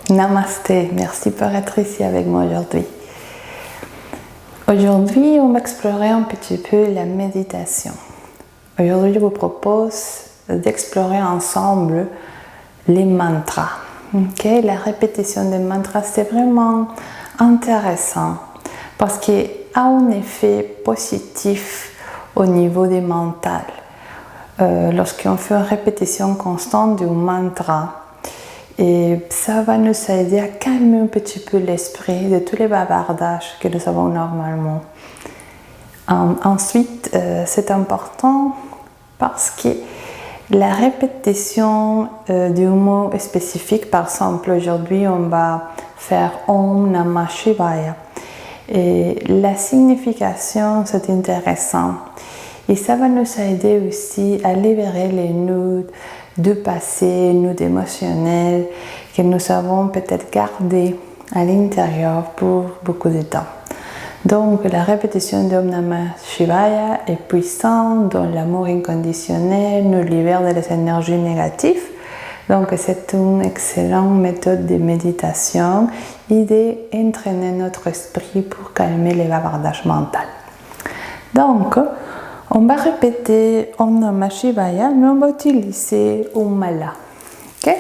Namasté, merci pour être ici avec moi aujourd'hui. Aujourd'hui, on va explorer un petit peu la méditation. Aujourd'hui, je vous propose d'explorer ensemble les mantras. Okay? La répétition des mantras, c'est vraiment intéressant parce qu'il y a un effet positif au niveau des mental. Lorsqu'on fait une répétition constante du mantra, et ça va nous aider à calmer un petit peu l'esprit de tous les bavardages que nous avons normalement. Ensuite, c'est important parce que la répétition du mot spécifique, par exemple, aujourd'hui, on va faire Om Namah Shivaya. Et la signification, c'est intéressant. Et ça va nous aider aussi à libérer les nœuds du passé, nœuds émotionnels que nous avons peut-être gardés à l'intérieur pour beaucoup de temps. Donc, la répétition d'Om Namah Shivaya est puissante dans l'amour inconditionnel, nous libère des énergies négatives. Donc, c'est une excellente méthode de méditation et d'entraîner notre esprit pour calmer les bavardages mentaux. Donc, on va répéter Om Namah Shivaya, mais on va utiliser un mala. Okay?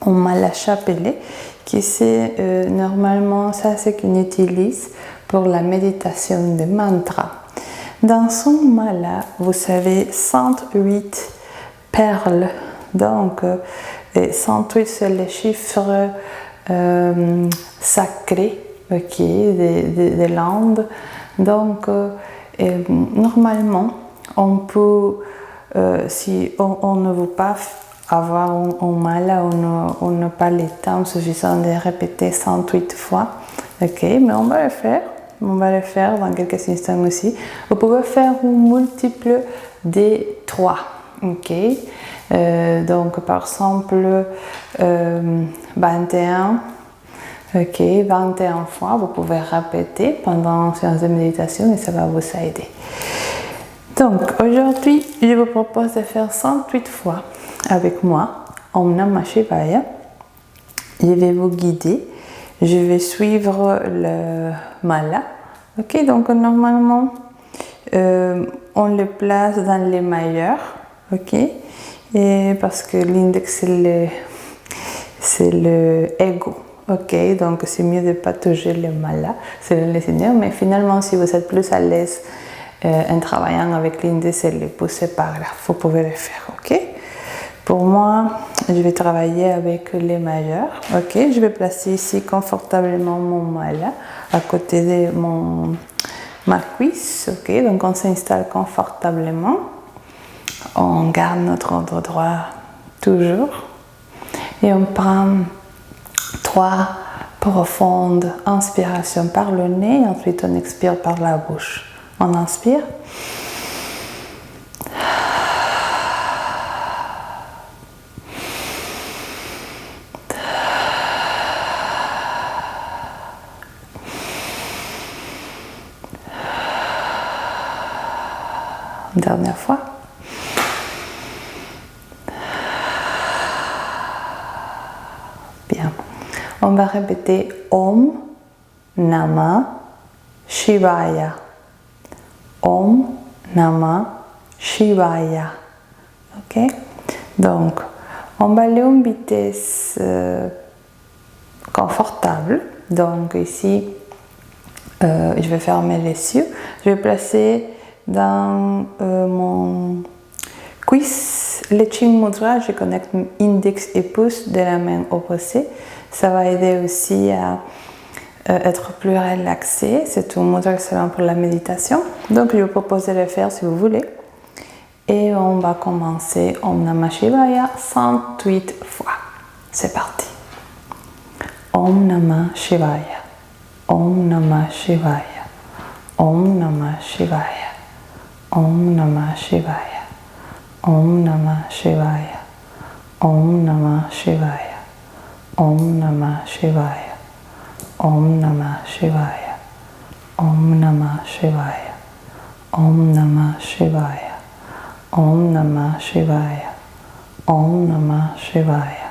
Un mala chapelet, qui c'est normalement ça ce qu'on utilise pour la méditation des mantras. Dans son mala, vous avez 108 perles. Donc, 108 c'est le chiffre sacré de l'Inde. Donc, normalement, on peut, si on ne veut pas avoir un mala, on n'a pas le temps suffisant de répéter 108 fois, ok, mais on va le faire. On va le faire dans quelques instants aussi. Vous pouvez faire un multiple de 3, ok. Donc, par exemple, 21. Ok, 21 fois, vous pouvez répéter pendant une séance de méditation et ça va vous aider. Donc, aujourd'hui, je vous propose de faire 108 fois avec moi, Om Namah Shivaya. Je vais vous guider, je vais suivre le mala. Ok, donc normalement, on le place dans les majeurs, ok, et parce que l'index, c'est le ego. Ok, donc c'est mieux de ne pas toucher le mala, c'est le seigneur, mais finalement, si vous êtes plus à l'aise en travaillant avec l'index et le pouce par là, vous pouvez le faire, ok. Pour moi, je vais travailler avec les majeurs, ok. Je vais placer ici confortablement mon mala à côté de ma cuisse, ok. Donc on s'installe confortablement, on garde notre ordre droit toujours et on prend 3 profondes inspirations par le nez, ensuite on expire par la bouche. On inspire. Dernière fois. Bien. On va répéter Om Namah Shivaya. Om Namah Shivaya. Ok? Donc, on va aller à une vitesse confortable. Donc, ici, je vais fermer les yeux. Je vais placer dans mon cuisse le chin mudra. Je connecte index et pouce de la main opposée. Ça va aider aussi à être plus relaxé. C'est un mudra excellent pour la méditation. Donc, je vous propose de le faire si vous voulez. Et on va commencer Om Namah Shivaya 108 fois. C'est parti. Om Namah Shivaya. Om Namah Shivaya. Om Namah Shivaya. Om Namah Shivaya. Om Namah Shivaya. Om Namah Shivaya. Om Namah Shivaya. Om Namah Shivaya. Om Namah Shivaya. Om Namah Shivaya. Om Namah Shivaya. Om Namah Shivaya.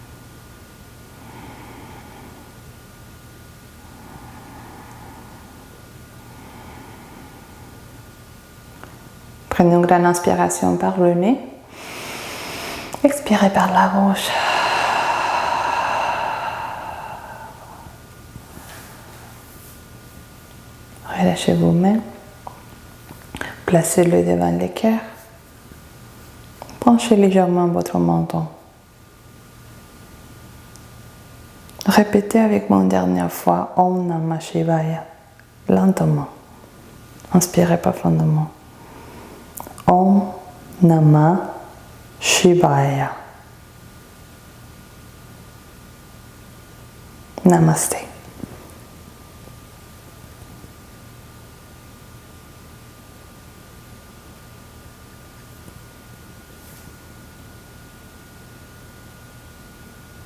Prenez une grande inspiration par le nez. Expirez par la bouche. Relâchez vos mains. Placez-le devant le cœur. Penchez légèrement votre menton. Répétez avec moi une dernière fois Om Namah Shivaya, lentement. Inspirez profondément. Om Namah Shivaya. Namaste.